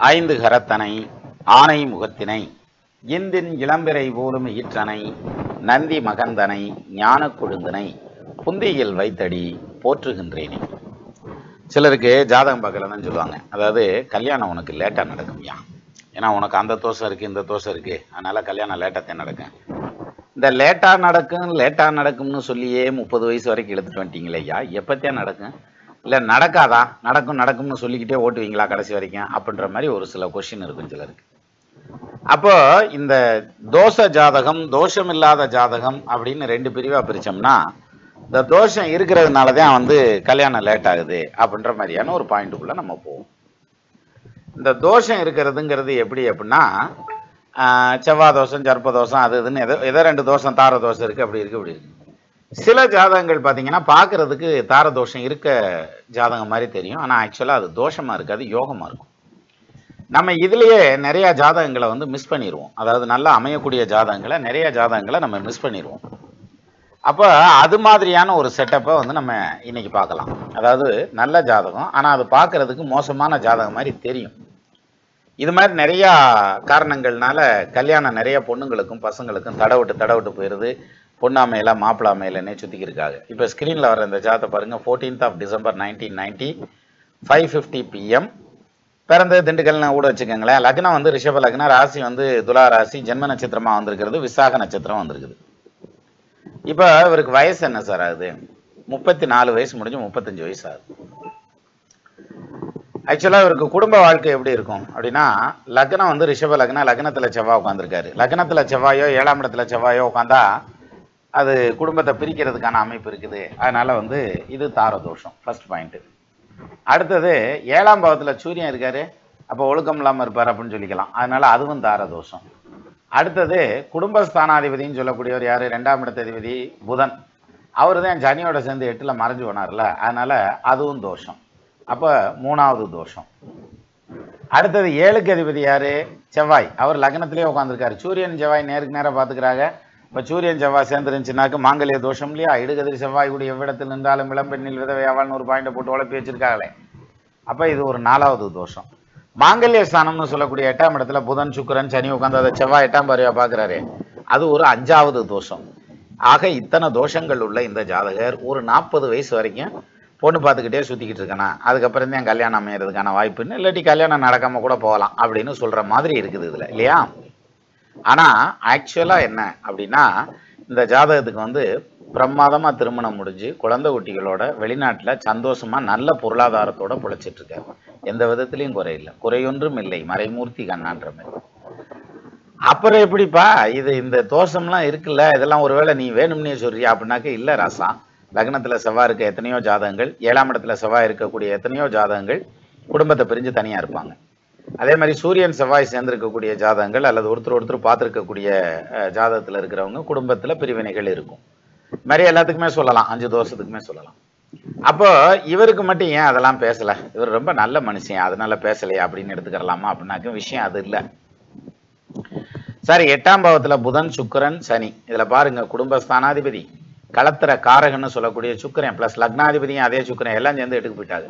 ஐந்து கரத்தனை ஆனை முகத்தினை இந்தின் இளம்பிறை போலும் ஈற்றனை நந்தி மகந்தனை ஞான கொழுந்தனை புந்தியில் வைத்தடி போற்றுகின்றேனே. சிலருக்கு ஜாதகம் பார்க்கலன்னு சொல்லுவாங்க. அதாவது கல்யாணம் உனக்கு லேட்டாக நடக்கும்யா, ஏன்னா உனக்கு அந்த தோசை இருக்குது இந்த தோசை இருக்குது, அதனால் கல்யாணம் லேட்டாக நடக்கும். இந்த லேட்டாக நடக்கும்னு சொல்லியே 30 வயசு வரைக்கும் இழுத்துட்டு வந்துட்டீங்களே ஐயா, எப்போத்தான் நடக்கும்? இல்லை நடக்காதா? நடக்கும்னு சொல்லிக்கிட்டே ஓட்டுவீங்களா கடைசி வரைக்கும்? அப்படின்ற மாதிரி ஒரு சில கொஷின் இருக்கும் சிலருக்கு. அப்போ இந்த தோஷ ஜாதகம் தோஷம் இல்லாத ஜாதகம் அப்படின்னு 2 பிரிவாக பிரித்தோம்னா, இந்த தோஷம் இருக்கிறதுனால தான் கல்யாணம் லேட் ஆகுது அப்படின்ற மாதிரியான ஒரு பாயிண்ட்டுக்குள்ளே நம்ம போவோம். இந்த தோஷம் இருக்கிறதுங்கிறது எப்படி அப்படின்னா, செவ்வாய் தோஷம் சர்ப்ப தோஷம் அது இதுன்னு ஏதோ 2 தோஷம் தார தோஷம் இருக்குது, அப்படி இருக்குது இப்படி இருக்குது. சில ஜாதகங்கள் பார்த்தீங்கன்னா பார்க்குறதுக்கு தார தோஷம் இருக்க ஜாதகம் மாதிரி தெரியும், ஆனால் ஆக்சுவலாக அது தோஷமாக இருக்காது, யோகமாக இருக்கும். நம்ம இதுலேயே நிறைய ஜாதகங்களை மிஸ் பண்ணிடுவோம். அதாவது நல்லா அமையக்கூடிய ஜாதகங்களை நிறைய ஜாதகங்களை நம்ம மிஸ் பண்ணிடுவோம். அப்போ அது மாதிரியான ஒரு செட்டப்பை நம்ம இன்னைக்கு பார்க்கலாம். அதாவது நல்ல ஜாதகம், ஆனால் அது பார்க்குறதுக்கு மோசமான ஜாதகம் மாதிரி தெரியும். இது மாதிரி நிறையா காரணங்கள்னால கல்யாணம் நிறைய பொண்ணுங்களுக்கும் பசங்களுக்கும் தடவிட்டு போயிடுது. பொண்ணாமையில மாப்பிளாமையிலன்னே சுற்றிக்கிருக்காங்க. இப்போ ஸ்க்ரீனில் வர இந்த ஜாதத்தை பாருங்கள். 14th December 1990 5:50 PM பிறந்த திண்டுக்கல்னு கூட வச்சுக்கோங்களேன். லக்னம் ரிஷப லக்னம், ராசி துலா ராசி, ஜென்ம நட்சத்திரமாக வந்திருக்கிறது, விசாக நட்சத்திரம் வந்திருக்குது. இப்போ இவருக்கு வயசு என்ன சார் ஆகுது? 34 வயசு முடிஞ்சு 35 வயசு ஆகுது. ஆக்சுவலாக இவருக்கு குடும்ப வாழ்க்கை எப்படி இருக்கும் அப்படின்னா, லக்னம் ரிஷப லக்னம், லக்னத்தில் செவ்வாய் உட்காந்துருக்காரு. லக்னத்தில் செவ்வாயோ 7ஆம் இடத்துல செவ்வாயோ உட்காந்தா அது குடும்பத்தை பிரிக்கிறதுக்கான அமைப்பு இருக்குது. அதனால இது தார தோஷம், ஃபர்ஸ்ட் பாயிண்ட்டு. அடுத்தது 7ஆம் பாவத்தில் சூரியன் இருக்காரு, அப்போ ஒழுக்கம் இல்லாமல் இருப்பார் அப்படின்னு சொல்லிக்கலாம், அதனால அதுவும் தார தோஷம். அடுத்தது குடும்பஸ்தானாதிபதினு சொல்லக்கூடியவர் யார்? 2ஆம் இடத்ததிபதி புதன். அவர் தான் சனியோட சேர்ந்து 8ல் மறைஞ்சு போனார்ல, அதனால அதுவும் தோஷம். அப்போ 3வது தோஷம். அடுத்தது 7க்கு அதிபதி யார்? செவ்வாய். அவர் லக்னத்திலேயே உட்காந்துருக்காரு. சூரியன் செவ்வாய் நேருக்கு நேராக பார்த்துக்கிறாங்க. இப்போ சூரியன் செவ்வாய் சேர்ந்துருந்துச்சுனாக்கு மாங்கல்ய தோஷம் இல்லையா? இடுகதிர் செவ்வாய் கூட எவ்விடத்தில் நின்றாலும் இளம்பெண்ணில் விதவையாவால்னு ஒரு பாயிண்டை போட்டு உழப்பி வச்சிருக்காங்களே. அப்போ இது ஒரு 4வது தோஷம். மாங்கல்ய ஸ்தானம்னு சொல்லக்கூடிய 8ஆம் இடத்துல புதன் சுக்கிரன் சனி உட்காந்து அதை செவ்வாய் 8ஆம் பார்வையாக பார்க்குறாரு, அது ஒரு 5வது தோஷம். ஆக இத்தனை தோஷங்கள் உள்ள இந்த ஜாதகர் ஒரு 40 வயசு வரைக்கும் பொண்ணு பார்த்துக்கிட்டே சுற்றிக்கிட்டு இருக்கானா, அதுக்கப்புறம் தான் கல்யாணம் அமையறதுக்கான வாய்ப்புன்னு, இல்லாட்டி கல்யாணம் நடக்காமல் கூட போகலாம் அப்படின்னு சொல்கிற மாதிரி இருக்குது இதில் இல்லையா? ஆனால் ஆக்சுவலாக என்ன அப்படின்னா, இந்த ஜாதகத்துக்கு பிரமாதமாக திருமணம் முடிஞ்சு குழந்தை குட்டிகளோட வெளிநாட்டில் சந்தோஷமாக நல்ல பொருளாதாரத்தோட பிழைச்சிட்ருக்காரு. எந்த விதத்துலையும் குறையில்லை, குறையொன்றும் இல்லை, மறைமூர்த்தி கண்ணான்ற மாதிரி. அப்புறம் எப்படிப்பா இது இந்த தோஷம்லாம் இருக்குல்ல, இதெல்லாம் ஒருவேளை நீ வேணும்னே சொல்றியா அப்படின்னாக்க, இல்லை ராசா, லக்னத்தில் செவ்வாய் இருக்க எத்தனையோ ஜாதகங்கள், 7ஆம் இடத்துல செவ்வாய் இருக்கக்கூடிய எத்தனையோ ஜாதகங்கள் குடும்பத்தை பிரிஞ்சு தனியாக இருப்பாங்க. அதே மாதிரி சூரியன் செவ்வாய் சேர்ந்திருக்கக்கூடிய ஜாதகங்கள் அல்லது ஒருத்தர் பார்த்துருக்கக்கூடிய ஜாதகத்தில் இருக்கிறவங்க குடும்பத்தில் பிரிவினைகள் இருக்கும். இது மாதிரி எல்லாத்துக்குமே சொல்லலாம், 5 தோஷத்துக்குமே சொல்லலாம். அப்போ இவருக்கு மட்டும் ஏன் அதெல்லாம் பேசலை? இவர் ரொம்ப நல்ல மனுஷன் அதனால பேசலையா அப்படின்னு எடுத்துக்கிறலாமா அப்படின்னாக்க விஷயம் அது இல்லை. சரி, 8ஆம் பாவத்தில் புதன் சுக்கிரன் சனி, இதில் பாருங்க குடும்பஸ்தானாதிபதி களத்திர காரகன்னு சொல்லக்கூடிய சுக்கிரன் பிளஸ் லக்னாதிபதியும் அதே சுக்கிரன் எல்லாம் சேர்ந்து 8க்கு போயிட்டாங்க.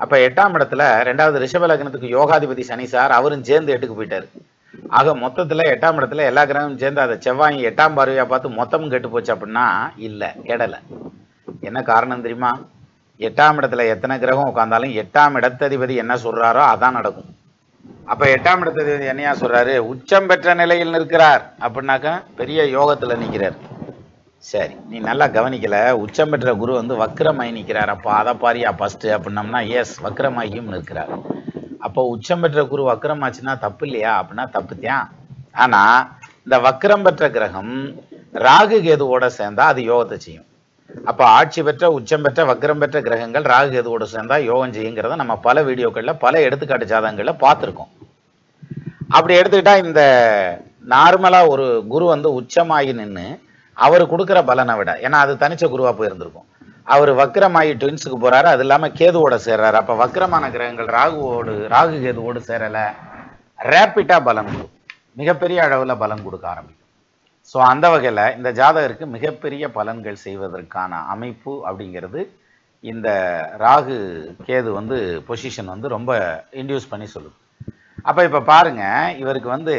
அப்போ 8ஆம் இடத்துல 2வது ரிஷப லக்னத்துக்கு யோகாதிபதி சனி சார், அவரும் சேர்ந்து 8க்கு போயிட்டாரு. ஆக மொத்தத்தில் 8ஆம் இடத்துல எல்லா கிரகமும் சேர்ந்து அதை செவ்வாய் 8ஆம் பார்வையாக பார்த்து மொத்தமும் கெட்டு போச்சு அப்படின்னா இல்லை, கெடலை. என்ன காரணம் தெரியுமா? 8ஆம் இடத்துல எத்தனை கிரகம் உட்காந்தாலும் 8ஆம் இடத்ததிபதி என்ன சொல்கிறாரோ அதான் நடக்கும். அப்போ 8ஆம் இடத்ததிபதி என்னையா சொல்கிறாரு? உச்சம் பெற்ற நிலையில் நிற்கிறார் அப்படின்னாக்கா பெரிய யோகத்தில் நிற்கிறார். சரி, நீ நல்லா கவனிக்கல. உச்சம் பெற்ற குரு வக்ரமாகி நிற்கிறார். அப்போ அதை பாரியா ஃபஸ்ட்டு அப்படின்னம்னா, எஸ் வக்ரமாகியும் நிற்கிறார். அப்போ உச்சம் பெற்ற குரு வக்ரமாச்சுன்னா தப்பு இல்லையா? அப்படின்னா தப்புத்தான். ஆனால் இந்த வக்ரம் பெற்ற கிரகம் ராகு கேதுவோட சேர்ந்தா அது யோகத்தை செய்யும். அப்போ ஆட்சி பெற்ற உச்சம் பெற்ற வக்ரம் பெற்ற கிரகங்கள் ராகு கேதுவோட சேர்ந்தா யோகம் செய்யுங்கிறத நம்ம பல வீடியோக்களில் பல எடுத்துக்காட்டு ஜாதகங்களில் பார்த்துருக்கோம். அப்படி எடுத்துக்கிட்டா இந்த நார்மலாக ஒரு குரு உச்சமாகி நின்று அவர் கொடுக்குற பலனை விட, ஏன்னா அது தனிச்ச குருவாக போயிருந்திருக்கும், அவர் வக்ரமாகி ட்வின்ஸுக்கு போகிறாரு, அது இல்லாமல் கேதுவோட சேர்றாரு. அப்போ வக்ரமான கிரகங்கள் ராகு கேதுவோடு சேரலை, ரேப்பிட்டாக பலன் கொடுக்கும், மிகப்பெரிய அளவில் பலன் கொடுக்க ஆரம்பிக்கும். ஸோ அந்த வகையில் இந்த ஜாதகருக்கு மிகப்பெரிய பலன்கள் செய்வதற்கான அமைப்பு அப்படிங்கிறது இந்த ராகு கேது பொசிஷன் ரொம்ப இன்டியூஸ் பண்ணி சொல்லுது. அப்போ இப்போ பாருங்க, இவருக்கு வந்து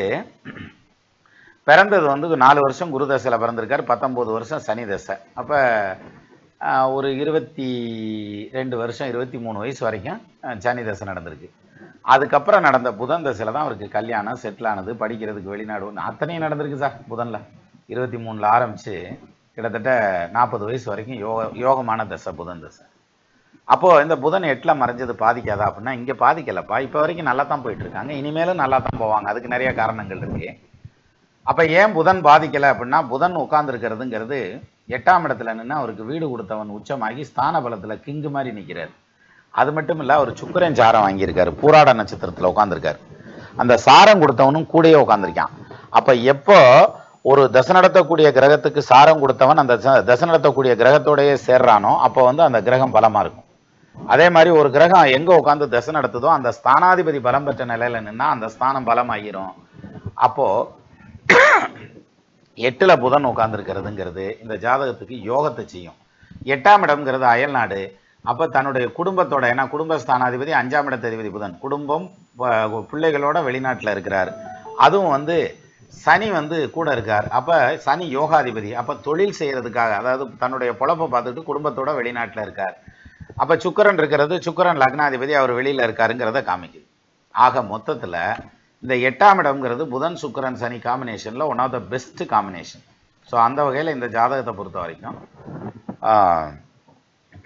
பிறந்தது வந்து 4 வருஷம் குரு தசையில் பிறந்திருக்காரு, 19 வருஷம் சனி தசை. அப்போ ஒரு 22 வருஷம் 23 வயசு வரைக்கும் சனி தசை நடந்திருக்கு. அதுக்கப்புறம் நடந்த புதன் தசையில் தான் அவருக்கு கல்யாணம் செட்டில் ஆனது, படிக்கிறதுக்கு வெளிநாடு அத்தனையும் நடந்திருக்கு சார். புதனில் 23ல் ஆரம்பித்து கிட்டத்தட்ட 40 வயசு வரைக்கும் யோகமான தசை புதன் தசை. அப்போது இந்த புதன் 8ல் மறைஞ்சது பாதிக்காதா அப்படின்னா, இங்கே பாதிக்கலைப்பா. இப்போ வரைக்கும் நல்லா தான் போயிட்டுருக்காங்க, இனிமேலும் நல்லா தான் போவாங்க. அதுக்கு நிறைய காரணங்கள் இருக்குது. அப்போ ஏன் புதன் பாதிக்கலை அப்படின்னா, புதன் உட்கார்ந்துருக்கிறதுங்கிறது 8ஆம் இடத்துல நின்று அவருக்கு வீடு கொடுத்தவன் உச்சமாகி ஸ்தான பலத்தில் கிங்கு மாதிரி நிற்கிறார். அது மட்டும் இல்லை, அவர் சுக்கிரன் சாரம் வாங்கியிருக்காரு, பூராட நட்சத்திரத்தில் உட்காந்துருக்காரு. அந்த சாரம் கொடுத்தவனும் கூடயே உட்காந்துருக்கான். அப்போ எப்போ ஒரு தசை நடத்தக்கூடிய கிரகத்துக்கு சாரம் கொடுத்தவன் அந்த தசை நடத்தக்கூடிய கிரகத்தோடையே சேர்றானோ அப்போ வந்து அந்த கிரகம் பலமாக இருக்கும். அதே மாதிரி ஒரு கிரகம் எங்கே உட்காந்து தசை நடத்துதோ அந்த ஸ்தானாதிபதி பலம் பெற்ற நிலையில நின்னா அந்த ஸ்தானம் பலமாகிரும். அப்போ 8ல் புதன் உட்கார்ந்துருக்கிறதுங்கிறது இந்த ஜாதகத்துக்கு யோகத்தை செய்யும். 8ஆம் இடம்ங்கிறது அயல்நாடு. அப்போ தன்னுடைய குடும்பத்தோட, ஏன்னா குடும்பஸ்தானாதிபதி 5ஆம் இடத்ததிபதி புதன், குடும்பம் பிள்ளைகளோட வெளிநாட்டில் இருக்கிறார். அதுவும் வந்து சனி வந்து கூட இருக்கார். அப்போ சனி யோகாதிபதி. அப்போ தொழில் செய்யறதுக்காக, அதாவது தன்னுடைய பொழப்பை பார்த்துட்டு குடும்பத்தோட வெளிநாட்டில் இருக்கார். அப்போ சுக்கிரன் இருக்கிறது, சுக்கிரன் லக்னாதிபதி, அவர் வெளியில் இருக்காருங்கிறத காமிக்குது. ஆக மொத்தத்தில் இந்த 8ஆம் இடம்ங்கிறது புதன் சுக்கிரன் சனி காம்பினேஷனில் one of the best combination. So அந்த வகையில் இந்த ஜாதகத்தை பொறுத்த வரைக்கும்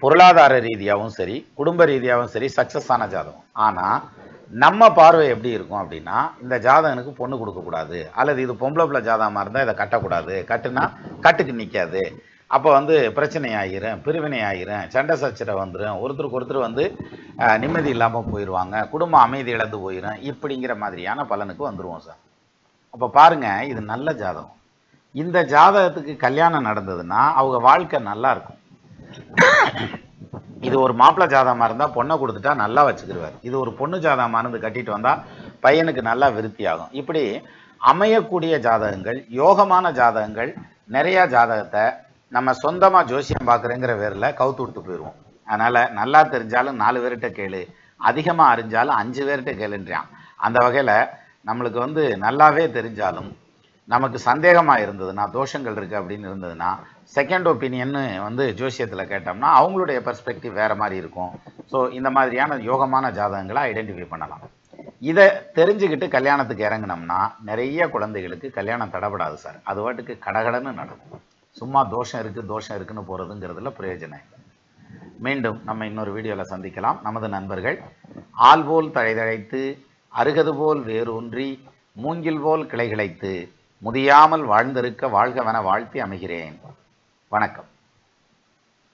பொருளாதார ரீதியாகவும் சரி, குடும்ப ரீதியாகவும் சரி சக்ஸஸ் ஆன ஜாதகம். ஆனால் நம்ம பார்வை எப்படி இருக்கும் அப்படின்னா, இந்த ஜாதகனுக்கு பொண்ணு கொடுக்கக்கூடாது, அல்லது இது பொம்பளை பிள்ளை ஜாதகமாக இருந்தால் இதை கட்டக்கூடாது, கட்டுனா கட்டுக்கு நிற்காது, அப்போ வந்து பிரச்சனை ஆகிரும், பிரிவினை ஆகிரும், சண்டை சச்சரவு வந்துடும், ஒருத்தருக்கு ஒருத்தர் வந்து நிம்மதி இல்லாமல் போயிடுவாங்க, குடும்பம் அமைதி இழந்து போயிடும், இப்படிங்கிற மாதிரியான பலனுக்கு வந்துடுவோம் சார். அப்போ பாருங்கள், இது நல்ல ஜாதகம். இந்த ஜாதகத்துக்கு கல்யாணம் நடந்ததுன்னா அவங்க வாழ்க்கை நல்லா இருக்கும். இது ஒரு மாப்பிள்ளை ஜாதகமாக இருந்தால் பொண்ணை கொடுத்துட்டா நல்லா வச்சுக்கிடுவார். இது ஒரு பொண்ணு ஜாதகமாக இருந்து கட்டிட்டு வந்தால் பையனுக்கு நல்லா விருத்தி ஆகும். இப்படி அமையக்கூடிய ஜாதகங்கள், யோகமான ஜாதகங்கள் நிறையா ஜாதகத்தை நம்ம சொந்தமாக ஜோசியம் பார்க்குறேங்கிற பேரில் கவுத்து விட்டு போயிடுவோம். அதனால் நல்லா தெரிஞ்சாலும் 4 பேர்கிட்ட கேளு, அதிகமாக அறிஞ்சாலும் 5 பேர்கிட்ட கேளுன்றான். அந்த வகையில் நம்மளுக்கு வந்து நல்லாவே தெரிஞ்சாலும் நமக்கு சந்தேகமாக இருந்ததுன்னா, தோஷங்கள் இருக்குது அப்படின்னு இருந்ததுன்னா, செகண்ட் ஒப்பீனியன்னு வந்து ஜோசியத்தில் கேட்டோம்னா அவங்களுடைய பெர்ஸ்பெக்டிவ் வேறு மாதிரி இருக்கும். ஸோ இந்த மாதிரியான யோகமான ஜாதகங்களை ஐடென்டிஃபை பண்ணலாம். இதை தெரிஞ்சுக்கிட்டு கல்யாணத்துக்கு இறங்கினோம்னா நிறைய குழந்தைகளுக்கு கல்யாணம் தடைபடாது சார். அது வாட்டுக்கு கடகடன்னு நடக்கும். சும்மா தோஷம் இருக்குன்னு போகிறதுங்கிறதுல பிரயோஜனம் இல்லை. மீண்டும் நம்ம இன்னொரு வீடியோவில் சந்திக்கலாம். நமது நண்பர்கள் ஆள்போல் தழைதழைத்து, அருகது போல் வேரூன்றி, மூங்கில் போல் கிளைகிளைத்து, முதியாமல் வாழ்ந்திருக்க வாழ்கவென வாழ்த்தி அமைகிறேன். வணக்கம்.